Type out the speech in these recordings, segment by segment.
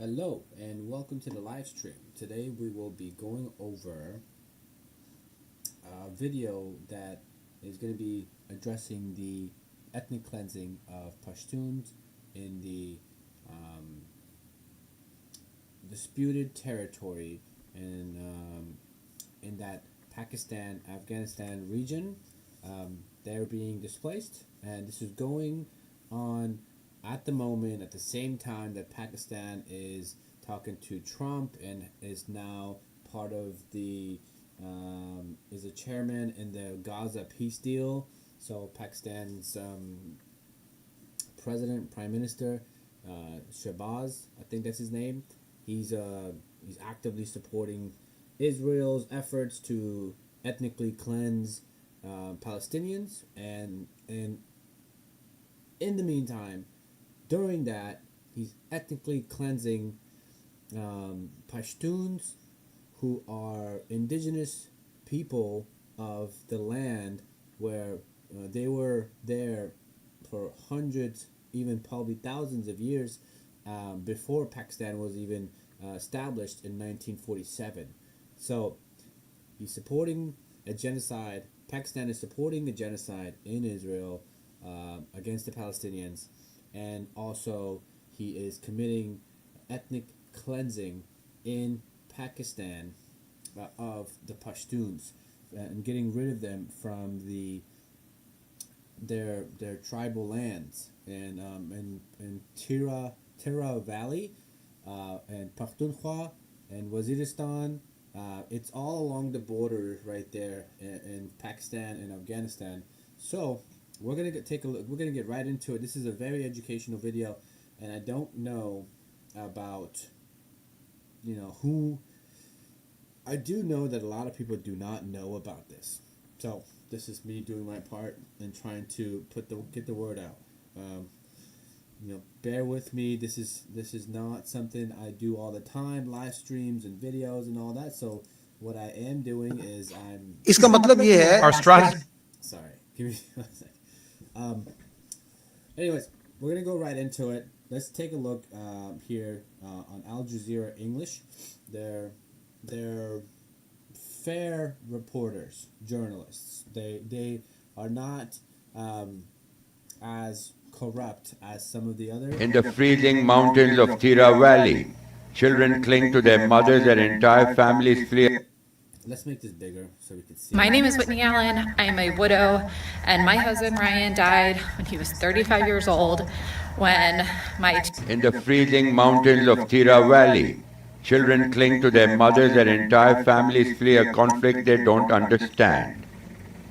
Hello and welcome to the live stream. Today we will be going over a video that is going to be addressing the ethnic cleansing of Pashtuns in the disputed territory in that Pakistan Afghanistan region. They're being displaced, and this is going on at the moment, at the same time that Pakistan is talking to Trump and is now part of the is a chairman in the Gaza peace deal. So Pakistan's Prime Minister Shahbaz, I think that's his name. He's actively supporting Israel's efforts to ethnically cleanse Palestinians, and in the meantime, during that, he's ethnically cleansing Pashtuns, who are indigenous people of the land where they were there for hundreds, even probably thousands of years before Pakistan was even established in 1947. So he's supporting a genocide. Pakistan is supporting a genocide in Israel against the Palestinians, and also he is committing ethnic cleansing in Pakistan of the Pashtuns and getting rid of them from their tribal lands and Tira Valley and Pakhtunkhwa and Waziristan. It's all along the border right there in Pakistan and Afghanistan. So we're gonna take a look. We're gonna get right into it. This is a very educational video, and I don't know about who. I do know that a lot of people do not know about this. So this is me doing my part and trying to get the word out. Bear with me. This is not something I do all the time. Live streams and videos and all that. So what I am doing is इसका मतलब ये है our strategy. Sorry, give me one second. Anyways, we're gonna go right into it. Let's take a look here on Al Jazeera English. They're fair reporters, journalists. They are not as corrupt as some of the others. In the freezing mountains of Tira Valley, children cling to their mothers and entire families flee. Let's make this bigger so we can see. My name is Whitney Allen. I'm a widow, and my husband Ryan died when he was 35 years old. When In the freezing mountains of Tira Valley, children cling to their mothers and entire families flee a conflict they don't understand.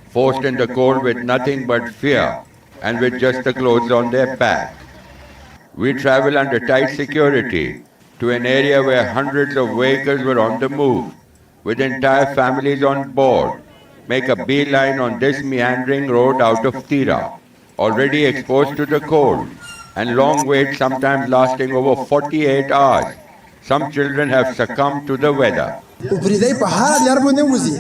Forced in the cold with nothing but fear and with just the clothes on their back. We travel under tight security to an area where hundreds of vehicles were on the move, with entire families on board, make a beeline on this meandering road out of Tira, already exposed to the cold, and long waits sometimes lasting over 48 hours. Some children have succumbed to the weather.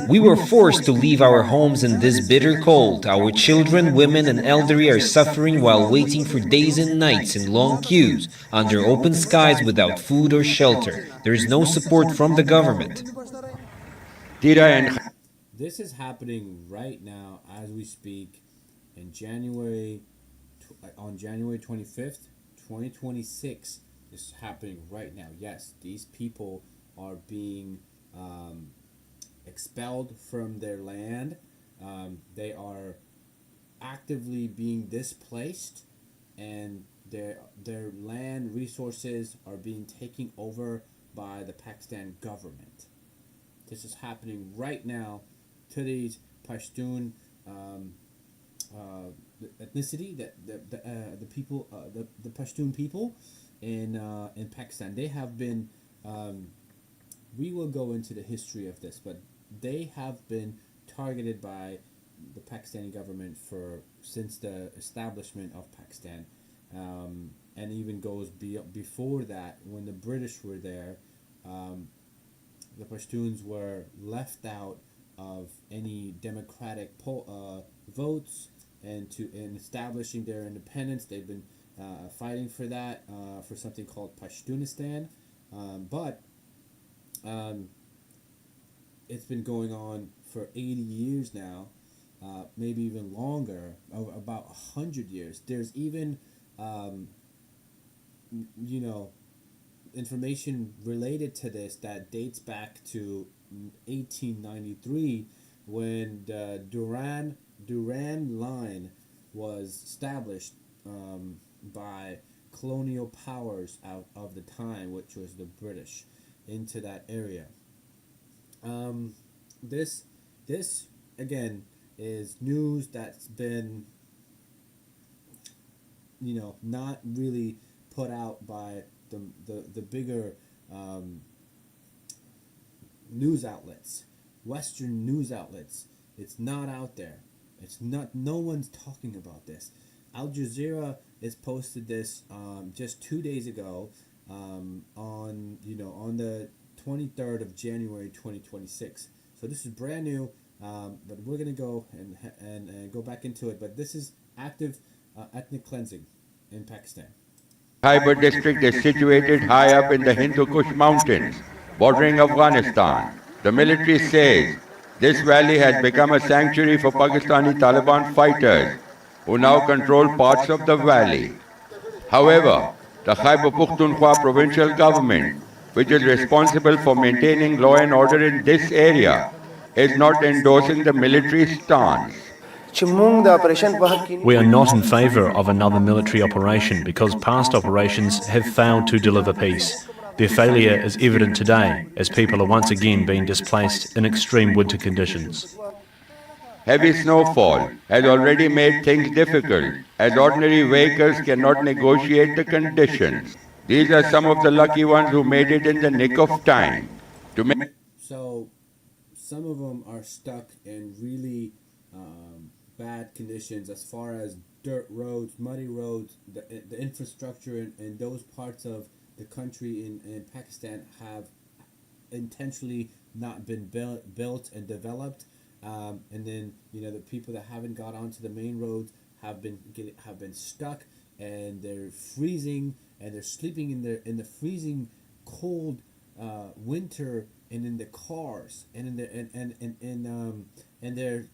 We were forced to leave our homes in this bitter cold. Our children, women, and elderly are suffering while waiting for days and nights in long queues under open skies without food or shelter. There is no support from the government. This is happening right now as we speak in January, on January 25th, 2026. This is happening right now. Yes, these people are being expelled from their land. They are actively being displaced, and their land resources are being taken over by the Pakistan government. This is happening right now to these Pashtun ethnicity, the people, the Pashtun people in Pakistan. They have been. We will go into the history of this, but they have been targeted by the Pakistani government since the establishment of Pakistan, and even goes before that. When the British were there, the Pashtuns were left out of any democratic votes, and in establishing their independence, they've been fighting for that, for something called Pashtunistan, But it's been going on for 80 years now, maybe even longer, about 100 years. There's even, you know, information related to this that dates back to 1893 when the Durand Line was established by colonial powers out of the time, which was the British, into that area. This again is news that's been, you know, not really put out by the bigger news outlets, Western news outlets. It's not out there. It's not. No one's talking about this. Al Jazeera has posted this just 2 days ago on the 23rd of January 2026. So this is brand new, but we're gonna go and go back into it. But this is active ethnic cleansing in Pakistan. Khyber district is situated high up in the Hindu Kush mountains, bordering Afghanistan. The military says this valley has become a sanctuary for Pakistani Taliban fighters, who now control parts of the valley. However, the Khyber Pakhtunkhwa provincial government, which is responsible for maintaining law and order in this area, is not endorsing the military stance. We are not in favour of another military operation because past operations have failed to deliver peace. Their failure is evident today as people are once again being displaced in extreme winter conditions. Heavy snowfall has already made things difficult, as ordinary vehicles cannot negotiate the conditions. These are some of the lucky ones who made it in the nick of time. So some of them are stuck in really bad conditions as far as dirt roads, muddy roads. The infrastructure in those parts of the country in Pakistan have intentionally not been built and developed. And then the people that haven't got onto the main roads have been stuck, and they're freezing, and they're sleeping in the freezing cold winter, and in the cars, and in the and they're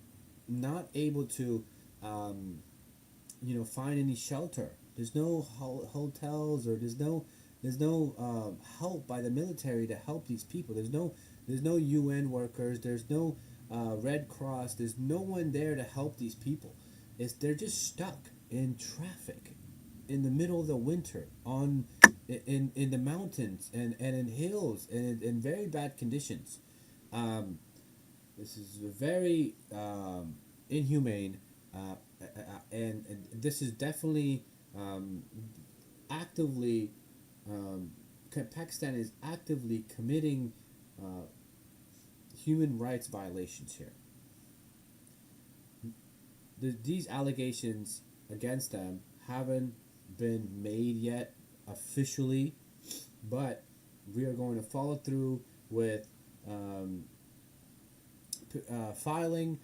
not able to find any shelter. There's no hotels, or there's no help by the military to help these people. There's no UN workers. There's no Red Cross. There's no one there to help these people. They're just stuck in traffic in the middle of the winter in the mountains and in hills and in very bad conditions. This is very inhumane, and this is definitely actively Pakistan is actively committing human rights violations here. These allegations against them haven't been made yet officially, but we are going to follow through with filing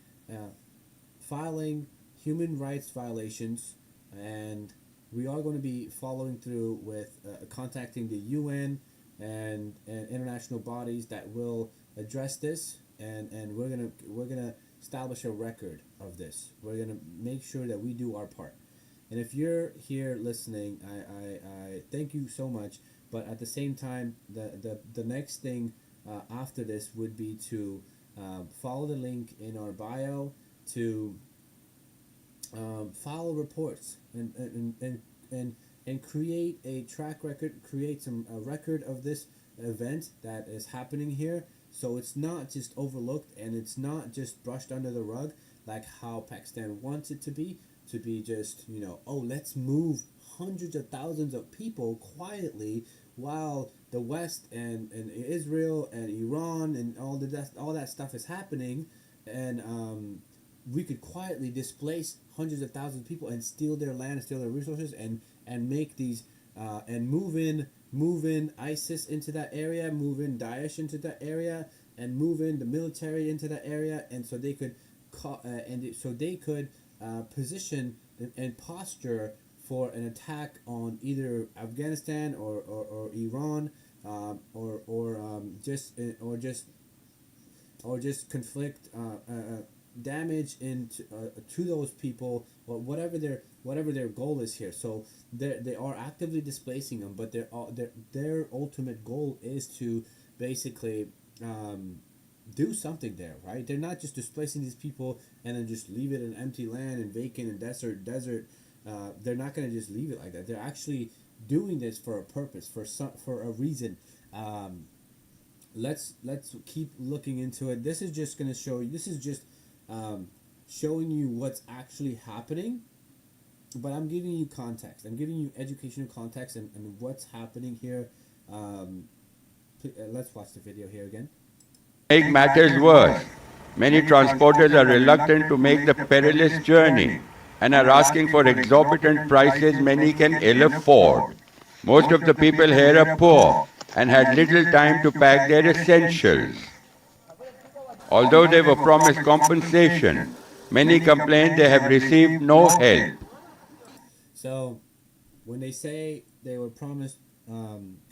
human rights violations, and we are going to be following through with contacting the UN and international bodies that will address this, and we're gonna establish a record of this. We're gonna make sure that we do our part. And if you're here listening, I thank you so much. But at the same time, the next thing after this would be to follow the link in our bio to file reports and create a track record, create a record of this event that is happening here, so it's not just overlooked and it's not just brushed under the rug like how Pakistan wants it to be just, let's move hundreds of thousands of people quietly while the West and Israel and Iran and all that stuff is happening, and we could quietly displace hundreds of thousands of people and steal their land and steal their resources and make these and move in ISIS into that area, move in Daesh into that area, and move in the military into that area, and so they could position and posture for an attack on either Afghanistan or Iran or just conflict damage into to those people, or whatever their goal is here. So they are actively displacing them, but their ultimate goal is to basically do something there, right? They're not just displacing these people and then just leave it in empty land and vacant and desert. They're not going to just leave it like that. They're actually doing this for a purpose, for a reason. Let's keep looking into it. This is just going to show you. This is just showing you what's actually happening. But I'm giving you context. I'm giving you educational context and what's happening here. Let's watch the video here again. Make matters worse, many transporters are reluctant to make the perilous journey and are asking for exorbitant prices many can ill afford. Most of the people here are poor and had little time to pack their essentials. Although they were promised compensation, many complain they have received no help. So, when they say they were promised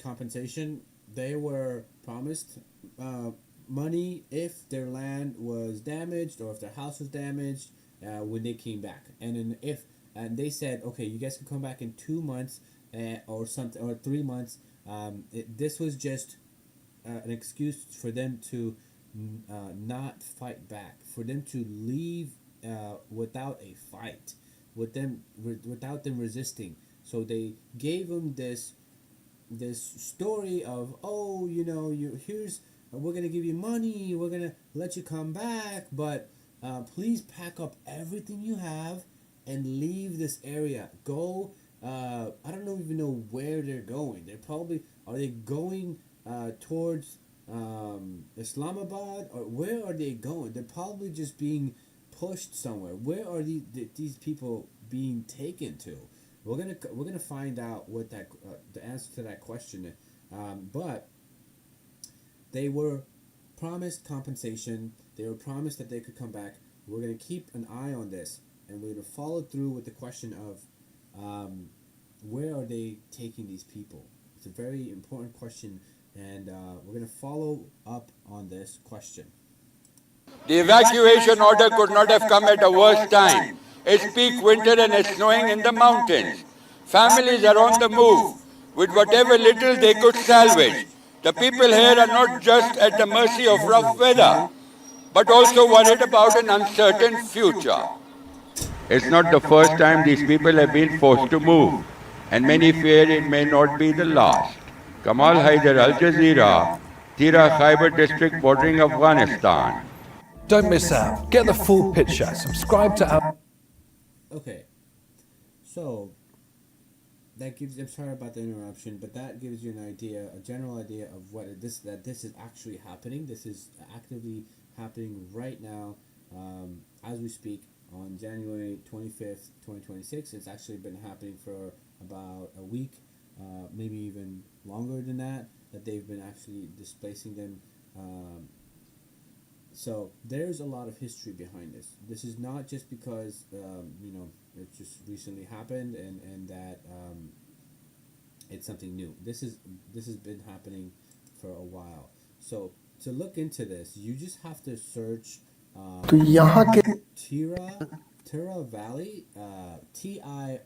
compensation, they were promised money if their land was damaged or if their house was damaged when they came back. And they said, okay, you guys can come back in 2 months or something, or 3 months. This was just an excuse for them to not fight back, for them to leave without a fight, without them resisting. So they gave them this story of, oh, we're gonna give you money, we're gonna let you come back, but please pack up everything you have and leave this area. Go. I don't even know where they're going. Are they going towards Islamabad, or where are they going? They're probably just being pushed somewhere. Where are these people being taken to? We're gonna find out what the answer to that question is. But they were promised compensation. They were promised that they could come back. We're gonna keep an eye on this, and we're gonna follow through with the question of where are they taking these people? It's a very important question, and we're gonna follow up on this question. The evacuation order could not have come at a worse time. It's peak winter and it's snowing in the mountains. Families are on the move with whatever little they could salvage. The people here are not just at the mercy of rough weather, but also worried about an uncertain future. It's not the first time these people have been forced to move, and many fear it may not be the last. Kamal Haider, Al Jazeera, Tira, Khyber district bordering Afghanistan. Don't miss out. Get the full picture. Subscribe to our... Okay, so that gives. I'm sorry about the interruption, but that gives you an idea, a general idea of what this is actually happening. This is actively happening right now, as we speak, on January 25th, 2026. It's actually been happening for about a week, maybe even longer than that. That they've been actually displacing them. So there's a lot of history behind this. This is not just because it just recently happened and that it's something new. This has been happening for a while. So to look into this, you just have to search Tirah Valley, Tirah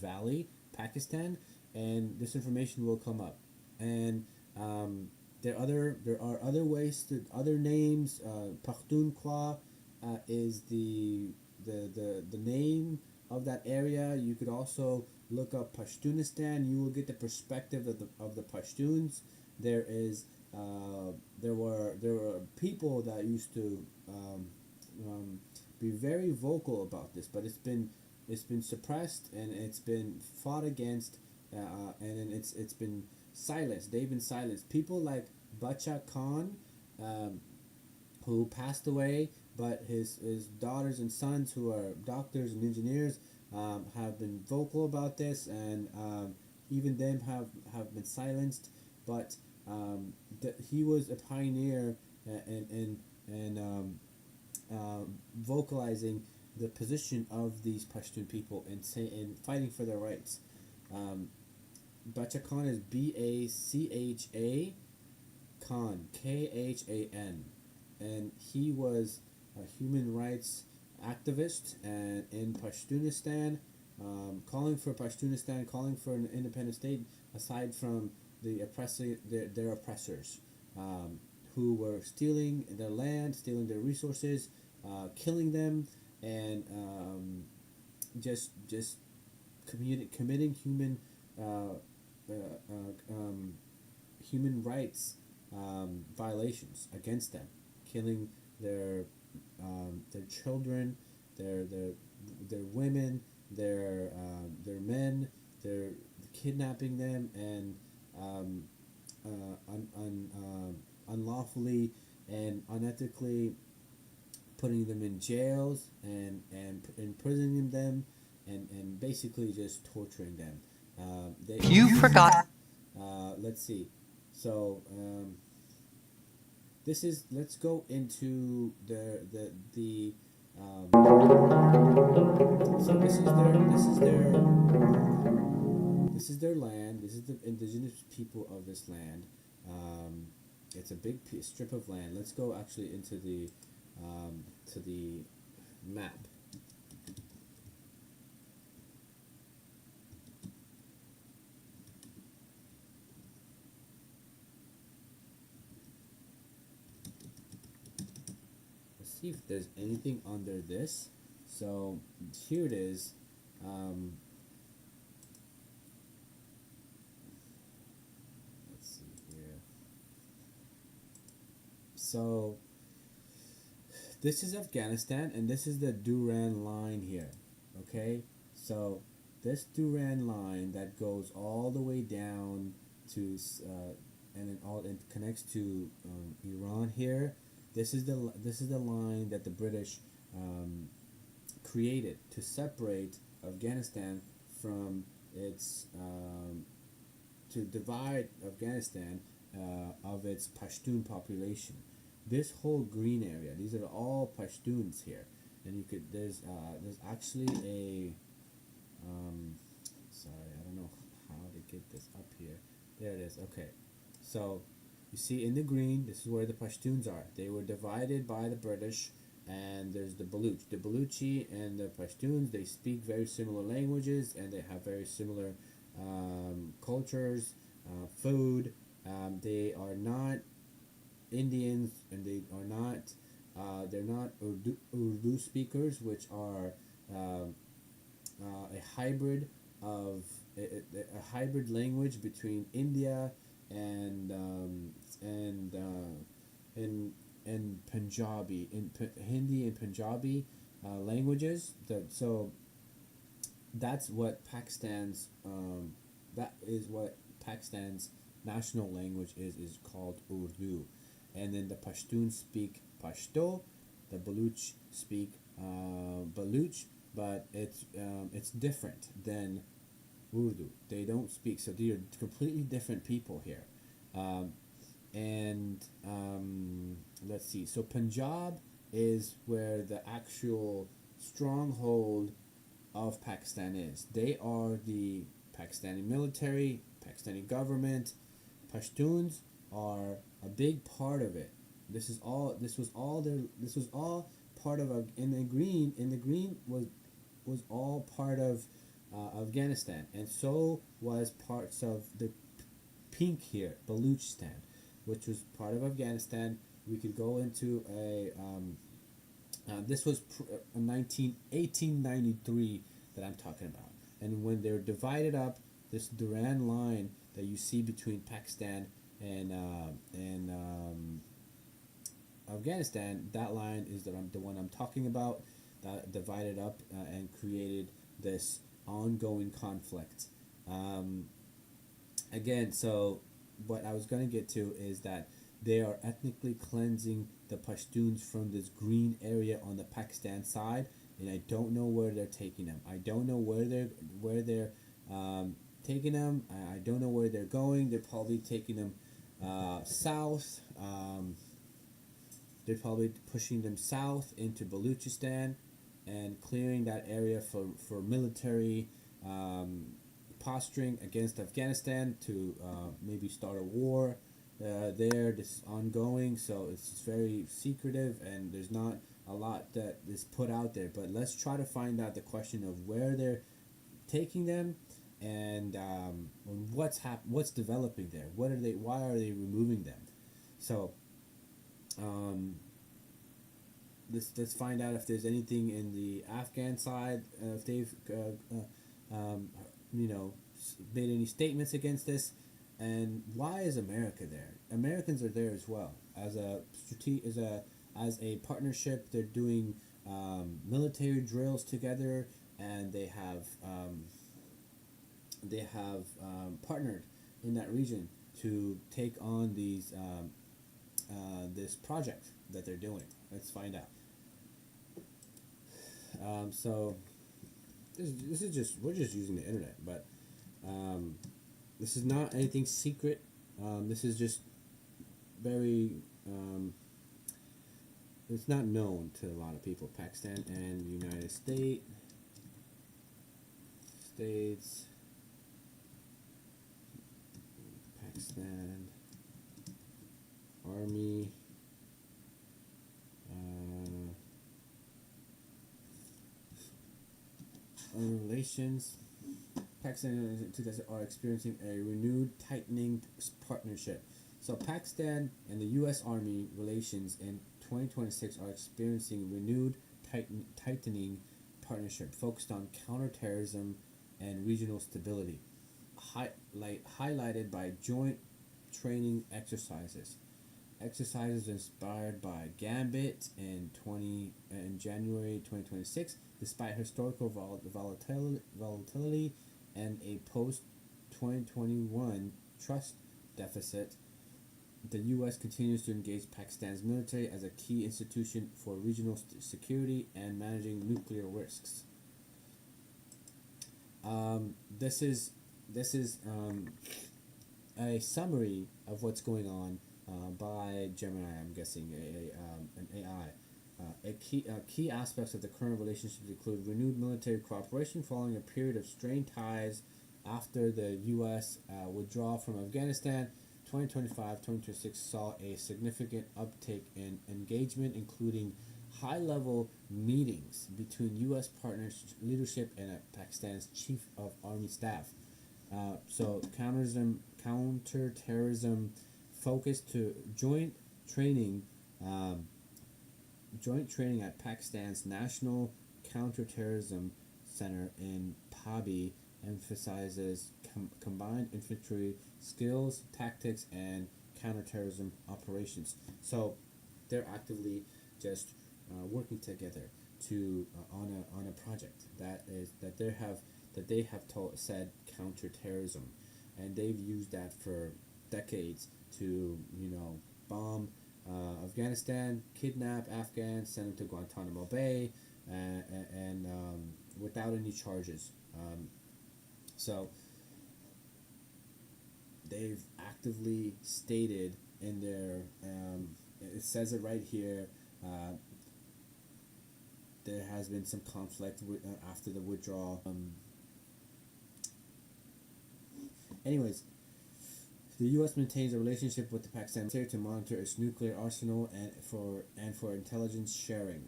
Valley, Pakistan, and this information will come up. And there are other ways to other names. Pakhtunkhwa is the name of that area. You could also look up Pashtunistan. You will get the perspective of the Pashtuns. There were people that used to be very vocal about this, but it's been suppressed and it's been fought against, and it's been silenced. They've been silenced. People like Bacha Khan, who passed away, but his daughters and sons, who are doctors and engineers, have been vocal about this, and even them have been silenced. But he was a pioneer and vocalizing the position of these Pashtun people and fighting for their rights. Bacha Khan is Bacha Khan, Khan, and he was a human rights activist and in Pashtunistan, calling for Pashtunistan, calling for an independent state aside from the their oppressors, who were stealing their land, stealing their resources, killing them, and just committing human rights violations against them, killing their children, their women, their men, their kidnapping them and unlawfully and unethically putting them in jails and imprisoning them and basically just torturing them. You forgot. Let's see. So let's go into the so this is their land. This is the indigenous people of this land. It's a big strip of land. Let's go actually into the to the map. See if there's anything under this. So here it is. Let's see here. So this is Afghanistan and this is the Durand Line here. Okay, so this Durand Line that goes all the way down to and then it connects to Iran here. This is the line that the British created to separate Afghanistan from its to divide Afghanistan of its Pashtun population. This whole green area, these are all Pashtuns here, and you could there's actually a sorry, I don't know how to get this up here. There it is. Okay, so. You see in the green, this is where the Pashtuns are. They were divided by the British, and there's the Baluch. The Baluchi and the Pashtuns, they speak very similar languages, and they have very similar cultures, food. They are not Indians, and they are not. They're not Urdu speakers, which are a hybrid of a hybrid language between India and Punjabi, in Hindi and Punjabi languages. So that's what Pakistan's national language is called Urdu, and then the Pashtuns speak Pashto, the Baluch speak Baluch, but it's different than Urdu. They don't speak, so they are completely different people here. Let's see. So Punjab is where the actual stronghold of Pakistan is. They are the Pakistani military, Pakistani government. Pashtuns are a big part of it. This was all part of in the green was all part of Afghanistan, and so was parts of the pink here, Baluchistan, which was part of Afghanistan. We could go into this was 1893 that I'm talking about, and when they're divided up, this Durand Line that you see between Pakistan and Afghanistan, that line is the one I'm talking about, that divided up and created this ongoing conflict. Again, so what I was going to get to is that they are ethnically cleansing the Pashtuns from this green area on the Pakistan side, and I don't know where they're taking them. I don't know where they're taking them. I don't know where they're going. They're probably taking them south. They're probably pushing them south into Baluchistan and clearing that area for military posturing against Afghanistan to maybe start a war there. This is ongoing, so it's very secretive, and there's not a lot that is put out there. But let's try to find out the question of where they're taking them, and what's developing there. Why are they removing them? So let's find out if there's anything in the Afghan side, if they've made any statements against this, and why is America there? Americans are there as well as a partnership. They're doing military drills together, and they have partnered in that region to take on this project that they're doing. Let's find out. So this is just, we're just using the internet, but this is not anything secret. This is just very it's not known to a lot of people. Pakistan and United States, Pakistan Army, relations. Pakistan and United States are experiencing a renewed tightening partnership. So Pakistan and the U.S. Army relations in 2026 are experiencing renewed tightening partnership focused on counterterrorism and regional stability, highlighted by joint training exercises. Exercises inspired by Gambit in January 2026, despite historical volatility and a post-2021 trust deficit. The U.S. continues to engage Pakistan's military as a key institution for regional security and managing nuclear risks. This is a summary of what's going on by Gemini. I'm guessing an AI. Key aspects of the current relationships include renewed military cooperation following a period of strained ties after the U.S. withdrawal from Afghanistan. 2025-2026 saw a significant uptake in engagement, including high-level meetings between U.S. partners, leadership, and Pakistan's Chief of Army Staff. So counter-terrorism focused to joint training at Pakistan's National Counter-Terrorism Center in Pabi emphasizes combined infantry skills, tactics, and counterterrorism operations. So they're actively just working together to on a project that they have said counterterrorism, and they've used that for decades to bomb Afghanistan, kidnap Afghans, send them to Guantanamo Bay, and without any charges. So they've actively stated in their, it says it right here, there has been some conflict after the withdrawal. Anyways, the U.S. maintains a relationship with the Pakistan military to monitor its nuclear arsenal and for intelligence sharing.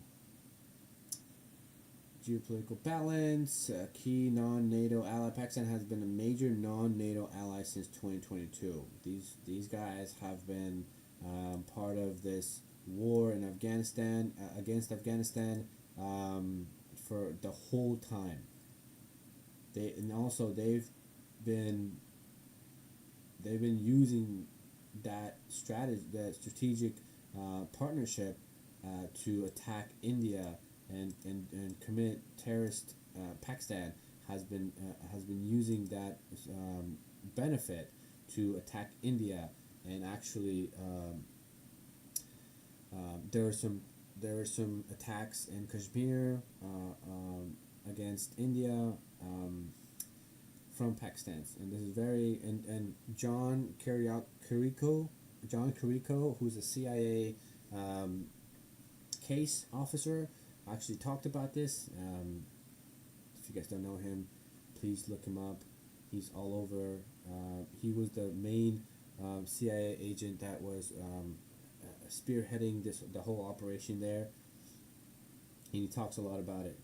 Geopolitical balance, key non-NATO ally. Pakistan has been a major non-NATO ally since 2022. These guys have been part of this war in Afghanistan against Afghanistan for the whole time. They've been using that strategic partnership to attack India and commit terrorist. Pakistan has been using that benefit to attack India, and actually there were some attacks in Kashmir against India from Pakistan, and this is very and John Carrico, who's a CIA case officer, actually talked about this. If you guys don't know him, please look him up. He's all over. He was the main CIA agent that was spearheading the whole operation there, and he talks a lot about it.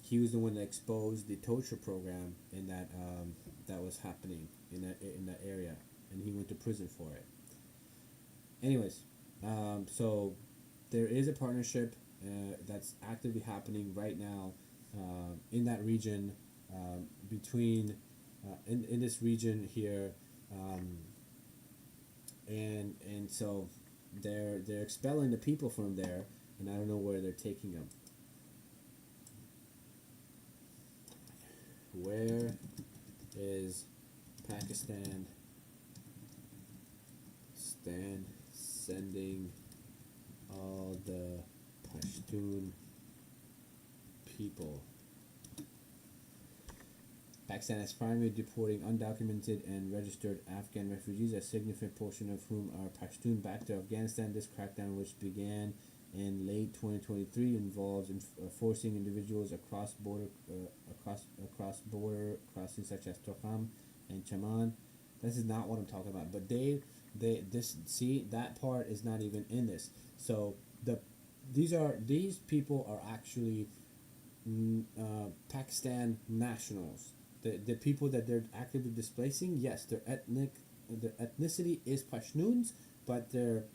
He was the one that exposed the torture program in that was happening in that area, and he went to prison for it. Anyways, so there is a partnership that's actively happening right now in that region, between in this region here, and so they're expelling the people from there, and I don't know where they're taking them. Where is Pakistan sending all the Pashtun people? Pakistan is primarily deporting undocumented and registered Afghan refugees, a significant portion of whom are Pashtun back to Afghanistan. This crackdown, which began in late 2023, involves forcing individuals across border crossings such as Tokham and Chaman. This is not what I'm talking about. But that part is not even in this. So these people are actually Pakistan nationals. The people that they're actively displacing, yes, their ethnicity is Pashtuns, but they're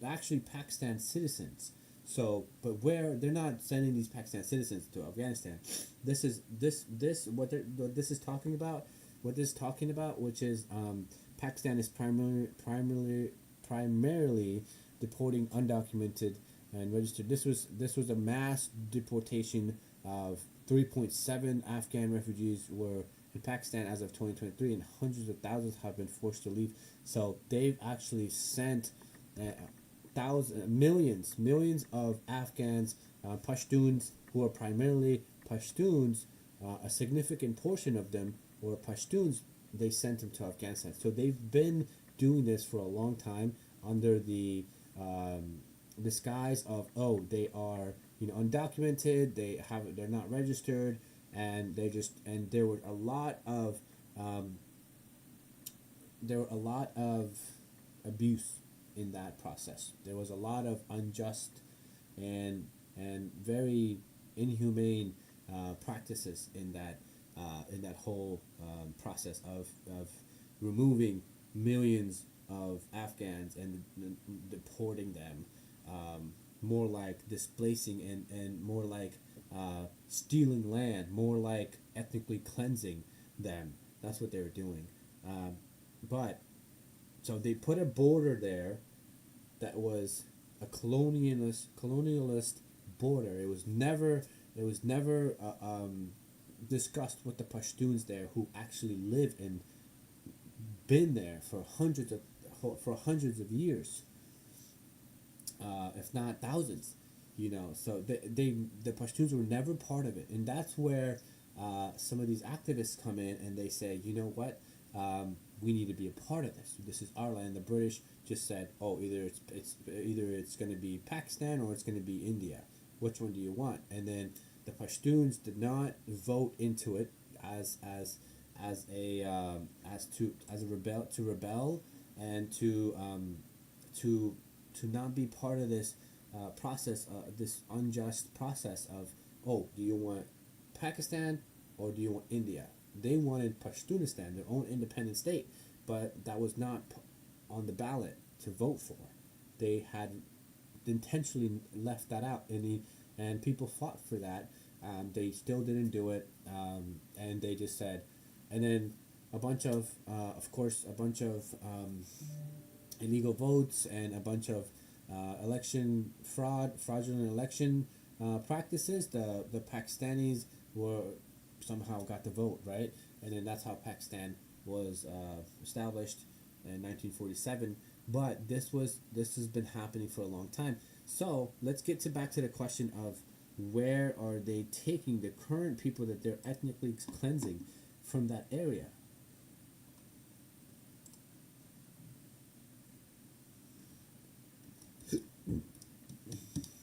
actually Pakistan citizens. So, but where they're not sending these Pakistan citizens to Afghanistan. This is what this is talking about. What this is talking about, which is Pakistan is primarily deporting undocumented and registered. This was a mass deportation of 3.7 Afghan refugees were in Pakistan as of 2023, and hundreds of thousands have been forced to leave. So they've actually sent millions of Afghans, Pashtuns, who are primarily Pashtuns. A significant portion of them were Pashtuns. They sent them to Afghanistan. So they've been doing this for a long time under the disguise of, they are undocumented, they're not registered, and there were a lot of abuse in that process. There was a lot of unjust and very inhumane practices in that whole process of removing millions of Afghans and deporting them, more like displacing and more like stealing land, more like ethnically cleansing them. That's what they were doing. So they put a border there that was a colonialist border. It was never discussed with the Pashtuns there, who actually live and been there for hundreds of years, if not thousands. So the Pashtuns were never part of it, and that's where some of these activists come in and they say, you know what, we need to be a part of this. This is our land. The British just said, either it's going to be Pakistan or it's going to be India. Which one do you want? And then the Pashtuns did not vote into it as a rebel and to not be part of this process, this unjust process of, do you want Pakistan or do you want India? They wanted Pashtunistan, their own independent state, but that was not on the ballot to vote for. They had intentionally left that out, and people fought for that. They still didn't do it, and they just said, and then a bunch of illegal votes and a bunch of fraudulent election practices. The Pakistanis somehow got the vote, right? And then that's how Pakistan was established in 1947. But this has been happening for a long time. So let's get back to the question of, where are they taking the current people that they're ethnically cleansing from that area?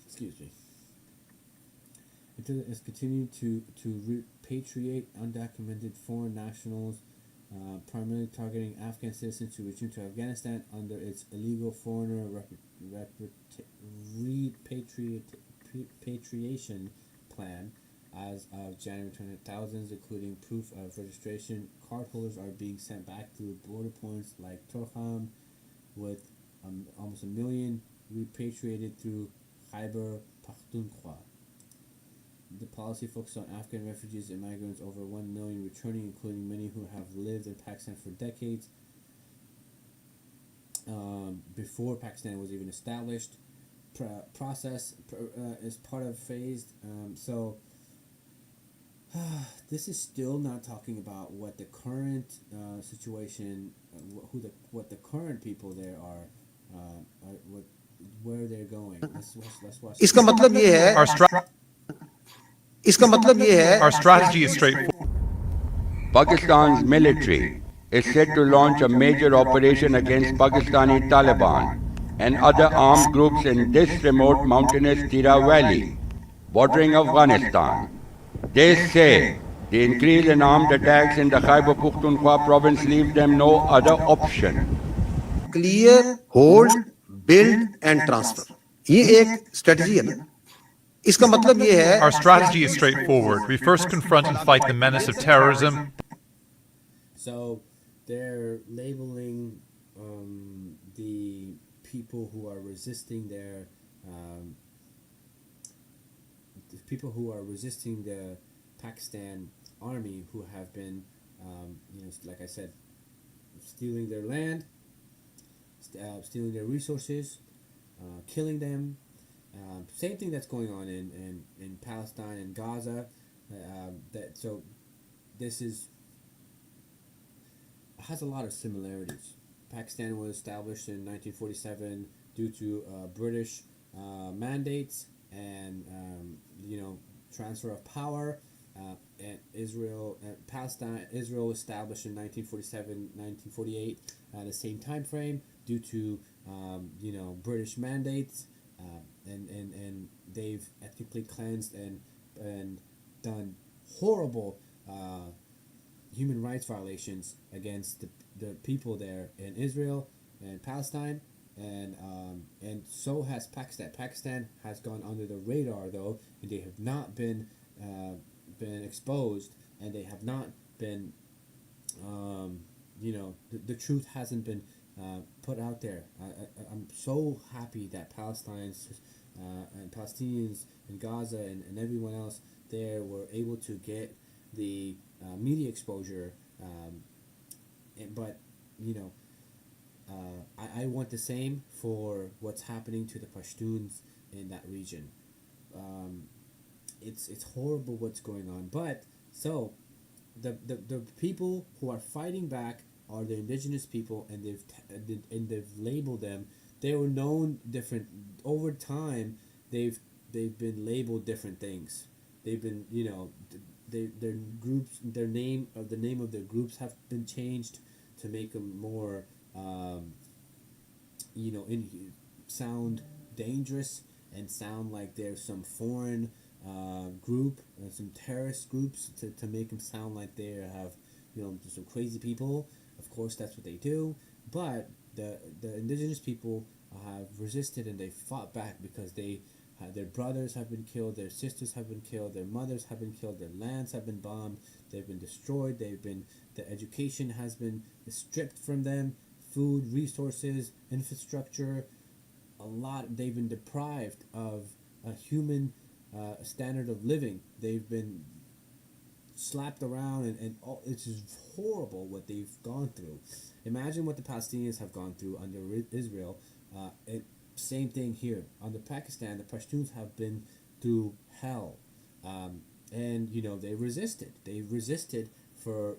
Excuse me. It has continued to repatriate undocumented foreign nationals, primarily targeting Afghan citizens to return to Afghanistan under its illegal foreigner repatriation plan. As of January 20, thousands, including proof of registration, cardholders are being sent back through border points like Torkham, with almost 1 million repatriated through Khyber Pakhtunkhwa. The policy focuses on Afghan refugees and migrants, over 1 million returning, including many who have lived in Pakistan for decades. Before Pakistan was even established, process is part of phased. This is still not talking about what the current situation, what the current people there are, where they're going. Let's watch. इसका मतलब ये है Our strategy is straightforward. Pakistan's military is set to launch a major operation against Pakistani Taliban and other armed groups in this remote mountainous Tira Valley, bordering Afghanistan. They say the increase in armed attacks in the Khyber Pakhtunkhwa province leaves them no other option. Clear, hold, build and transfer, ये एक strategy है ना. इसका मतलब ये है Our strategy is straightforward. We first confront and fight the menace of terrorism. So they're labeling the people who are resisting the Pakistan army, who have been, like I said, stealing their land, stealing their resources, killing them. Same thing that's going on in Palestine and Gaza. So this has a lot of similarities. Pakistan was established in 1947 due to British mandates and transfer of power. And Israel was established in 1947-1948 at the same time frame due to British mandates. And they've ethnically cleansed and done horrible human rights violations against the people there in Israel and Palestine, and so has Pakistan. Pakistan has gone under the radar though, and they have not been exposed, and they have not been the truth hasn't been put out there. I'm so happy that Palestinians and Palestinians in Gaza and everyone else there were able to get the media exposure, but I want the same for what's happening to the Pashtuns in that region. It's horrible what's going on, but so the people who are fighting back are the indigenous people, and they've labeled them. They were known different over time. They've been labeled different things. They've been their groups, the name of their groups have been changed to make them more sound dangerous and sound like there's some foreign group, some terrorist groups to make them sound like they have some crazy people. Of course, that's what they do. But the indigenous people have resisted, and they fought back because their brothers have been killed, their sisters have been killed, their mothers have been killed, their lands have been bombed, they've been destroyed, the education has been stripped from them, food, resources, infrastructure, they've been deprived of a human standard of living. They've been slapped around, and it's just horrible what they've gone through. Imagine what the Palestinians have gone through under Israel. Same thing here. Under Pakistan, the Pashtuns have been through hell. And they resisted. They've resisted for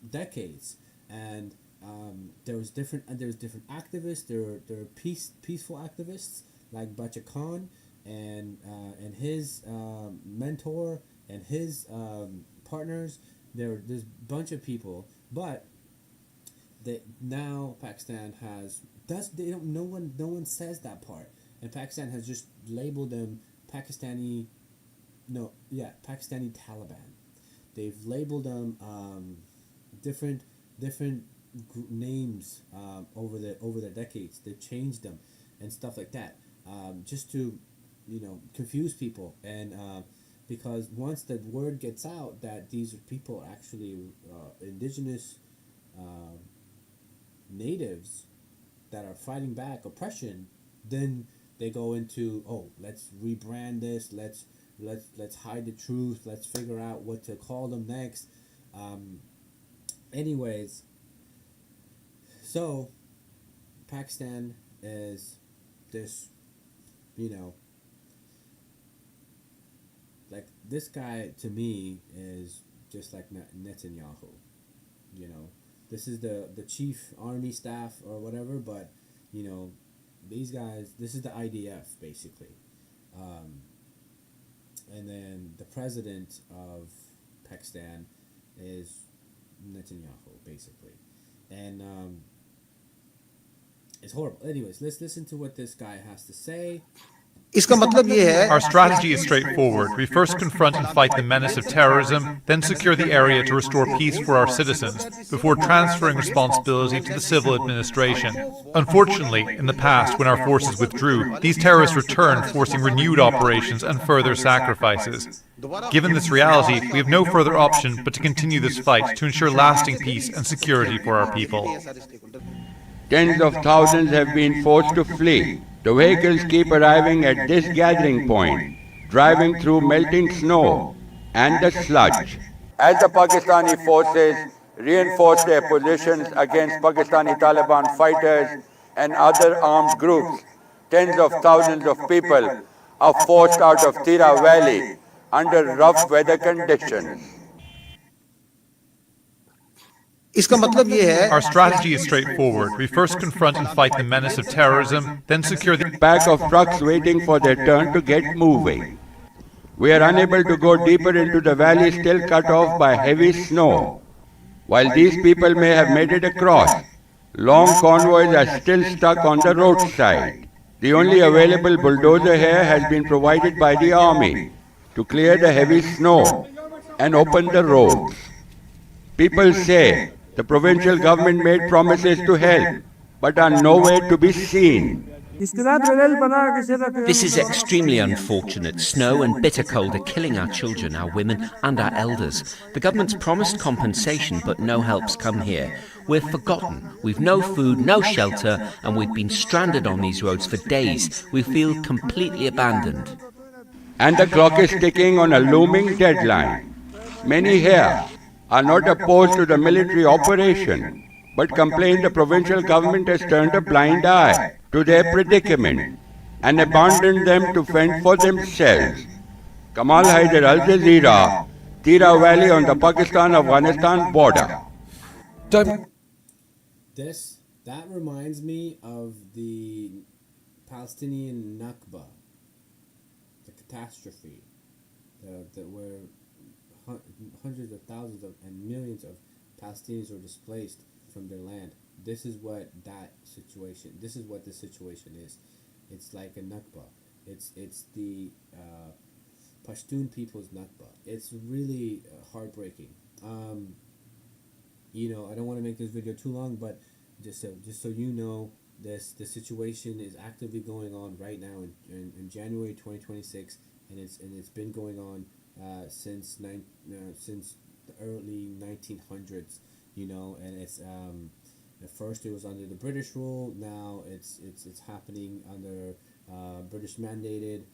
decades. And there was different activists. There are peaceful activists like Bacha Khan and his mentor and his partners. There's a bunch of people, but now Pakistan no one says that part, and Pakistan has just labeled them Pakistani Taliban. they've labeled them different names over the decades. They've changed them and stuff like that, just to confuse people. And because once the word gets out that these people are actually indigenous natives that are fighting back oppression, then they go into, oh, let's rebrand this, let's hide the truth, let's figure out what to call them next. Anyways, so Pakistan is this, like, this guy to me is just like Netanyahu. This is the chief army staff or whatever, but these guys, this is the IDF basically. And then the president of Pakistan is Netanyahu basically. And it's horrible. Anyways, let's listen to what this guy has to say. इसका मतलब ये है Our strategy is straightforward. We first confront and fight the menace of terrorism, then secure the area to restore peace for our citizens, before transferring responsibility to the civil administration. Unfortunately, in the past, when our forces withdrew, these terrorists returned, forcing renewed operations and further sacrifices. Given this reality, we have no further option but to continue this fight to ensure lasting peace and security for our people. Tens of thousands have been forced to flee. The vehicles keep arriving at this gathering point, driving through melting snow and the sludge. As the Pakistani forces reinforce their positions against Pakistani Taliban fighters and other armed groups, tens of thousands of people are forced out of Tira Valley under rough weather conditions. इसका मतलब ये है Our strategy is straightforward. We first confront and fight the menace of terrorism, then secure the Pack of trucks waiting for their turn to get moving. We are unable to go deeper into the valley, still cut off by heavy snow. While these people may have made it across, long convoys are still stuck on the roadside. The only available bulldozer here has been provided by the army to clear the heavy snow and open the roads. People say the provincial government made promises to help, but are nowhere to be seen. This is extremely unfortunate. Snow and bitter cold are killing our children, our women and our elders. The government's promised compensation, but no help's come here. We're forgotten. We've no food, no shelter, and we've been stranded on these roads for days. We feel completely abandoned. And the clock is ticking on a looming deadline. Many here are not opposed to the military operation, but complain the provincial government has turned a blind eye to their predicament and abandoned them to fend for themselves. Kamal Haider, Al Jazeera, Tira Valley on the Pakistan-Afghanistan border. That reminds me of the Palestinian Nakba, the catastrophe, where hundreds of thousands and millions of Palestinians were displaced from their land. This is what the situation is. It's like a Nakba. It's the Pashtun people's Nakba. It's really heartbreaking. I don't want to make this video too long, but just so you know, the situation is actively going on right now in January 2026, and it's been going on since the early 1900s, and it's at first it was under the British rule. Now it's happening under British mandated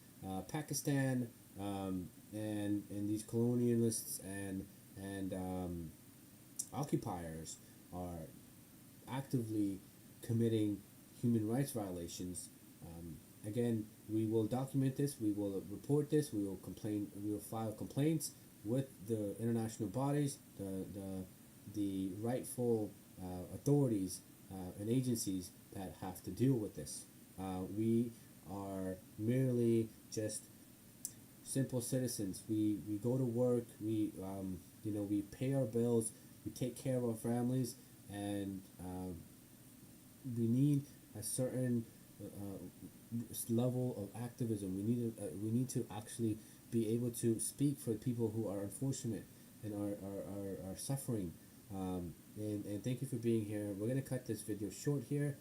Pakistan, and these colonialists and occupiers are actively committing human rights violations. Again, we will document this, we will report this, we will file complaints with the international bodies, the rightful authorities and agencies that have to deal with this. We are merely just simple citizens. We go to work, we pay our bills, we take care of our families, and we need a certain level of activism. We need to actually be able to speak for people who are unfortunate, and are suffering. And thank you for being here. We're going to cut this video short here.